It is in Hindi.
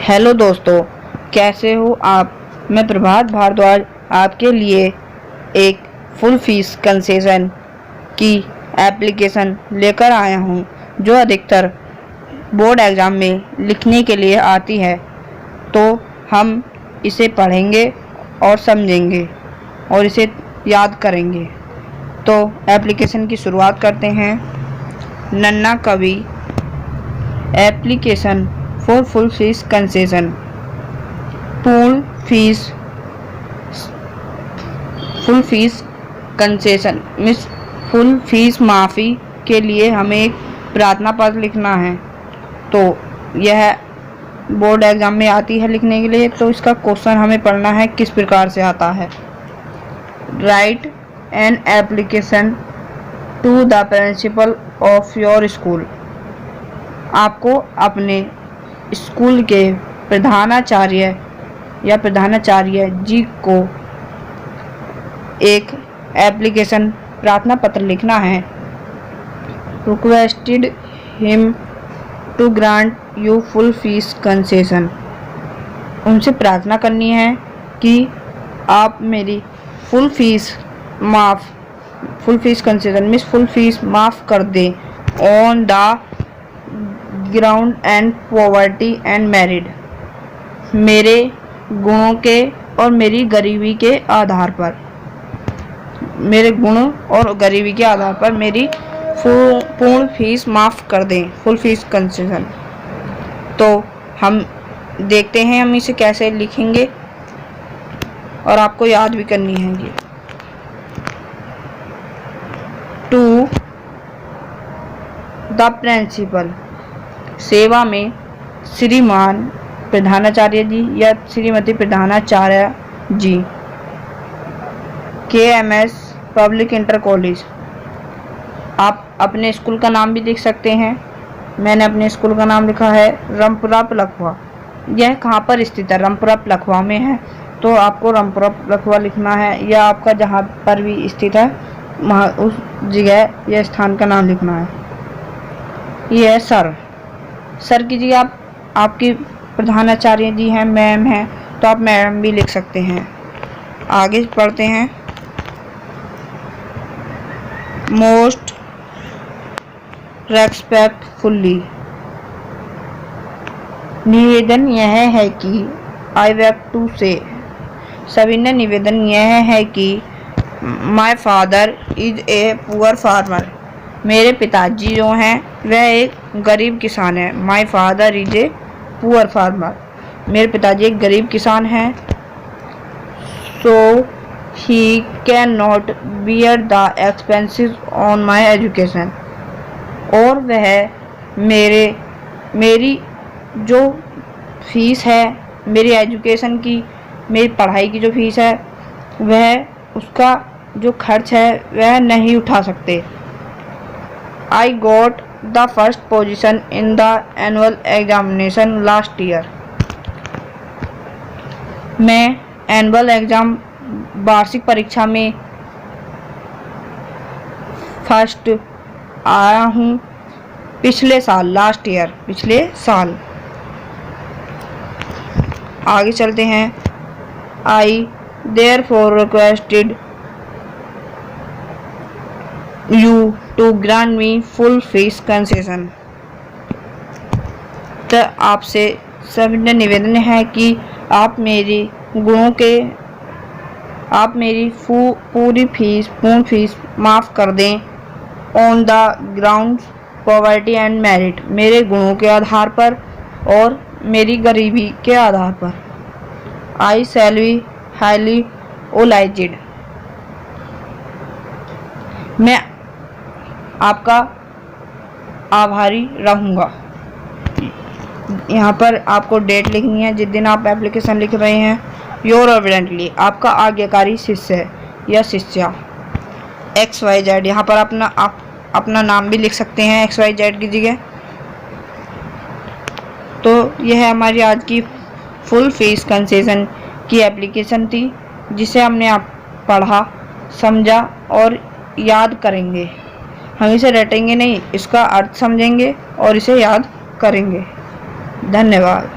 हेलो दोस्तों, कैसे हो आप। मैं प्रभात भारद्वाज आपके लिए एक फुल फीस कंसेशन की एप्लीकेशन लेकर आया हूं, जो अधिकतर बोर्ड एग्ज़ाम में लिखने के लिए आती है। तो हम इसे पढ़ेंगे और समझेंगे और इसे याद करेंगे। तो एप्लीकेशन की शुरुआत करते हैं। नन्ना कवि application for full fees concession. Full fees concession means full fees माफ़ी के लिए हमें एक प्रार्थना पत्र लिखना है। तो यह बोर्ड एग्ज़ाम में आती है लिखने के लिए। तो इसका क्वेश्चन हमें पढ़ना है, किस प्रकार से आता है। Write an application to the principal of your school. आपको अपने स्कूल के प्रधानाचार्य या प्रधानाचार्य जी को एक एप्लीकेशन प्रार्थना पत्र लिखना है। Requested him to grant you full fees concession. उनसे प्रार्थना करनी है कि आप मेरी full fees concession means full fees माफ़ कर दें। On the ground and poverty and merit. मेरे गुणों के और मेरी गरीबी के आधार पर, मेरे गुणों और गरीबी के आधार पर मेरी पूर्ण फीस माफ़ कर दें, फुल फीस कंसेशन। तो हम देखते हैं हम इसे कैसे लिखेंगे और आपको याद भी करनी है ये। टू द प्रिंसिपल, सेवा में श्रीमान प्रधानाचार्य जी या श्रीमती प्रधानाचार्य जी। KMS public inter college. आप अपने स्कूल का नाम भी लिख सकते हैं। मैंने अपने स्कूल का नाम लिखा है रामपुरा पलखवा। यह कहाँ पर स्थित है? रामपुरा पलखवा में है। तो आपको रामपुरा पलखवा लिखना है, या आपका जहाँ पर भी स्थित है वहाँ उस जगह या स्थान का नाम लिखना है। यह सर की जी आप आपकी प्रधानाचार्य जी हैं, मैम हैं, तो आप मैम भी लिख सकते हैं। आगे पढ़ते हैं। मोस्ट रेस्पेक्टफुली, निवेदन यह है कि आई वेक टू से, सविनय निवेदन यह है कि my father is a poor farmer. मेरे पिताजी जो हैं वह एक गरीब किसान है। My father is a poor farmer. मेरे पिताजी एक गरीब किसान हैं। So he can not bear the expenses on my education. और वह मेरी जो फीस है, मेरी एजुकेशन की, मेरी पढ़ाई की जो फीस है, वह उसका जो खर्च है वह नहीं उठा सकते। I got the first position in the annual examination last year. मैं एनुअल एग्ज़ाम वार्षिक परीक्षा में फर्स्ट आया हूँ पिछले साल। लास्ट ईयर, पिछले साल। आगे चलते हैं। I therefore requested you to grant me full fees concession। तो आपसे सविनय निवेदन है कि आप मेरी पूर्ण फीस माफ़ कर दें। On the ground poverty and merit, मेरे गुणों के आधार पर और मेरी गरीबी के आधार पर। आई शैल बी हाईली ओलाइज्ड। मैं आपका आभारी रहूँगा। यहाँ पर आपको डेट लिखनी है जिस दिन आप एप्लीकेशन लिख रहे हैं। योर एविडेंटली, आपका आज्ञाकारी शिष्य या शिष्या XYZ। यहाँ पर आप अपना नाम भी लिख सकते हैं XYZ की जगह। तो यह है हमारी आज की फुल फीस कंसेशन की एप्लीकेशन थी, जिसे हमने आप पढ़ा, समझा और याद करेंगे। हम इसे रटेंगे नहीं, इसका अर्थ समझेंगे और इसे याद करेंगे। धन्यवाद।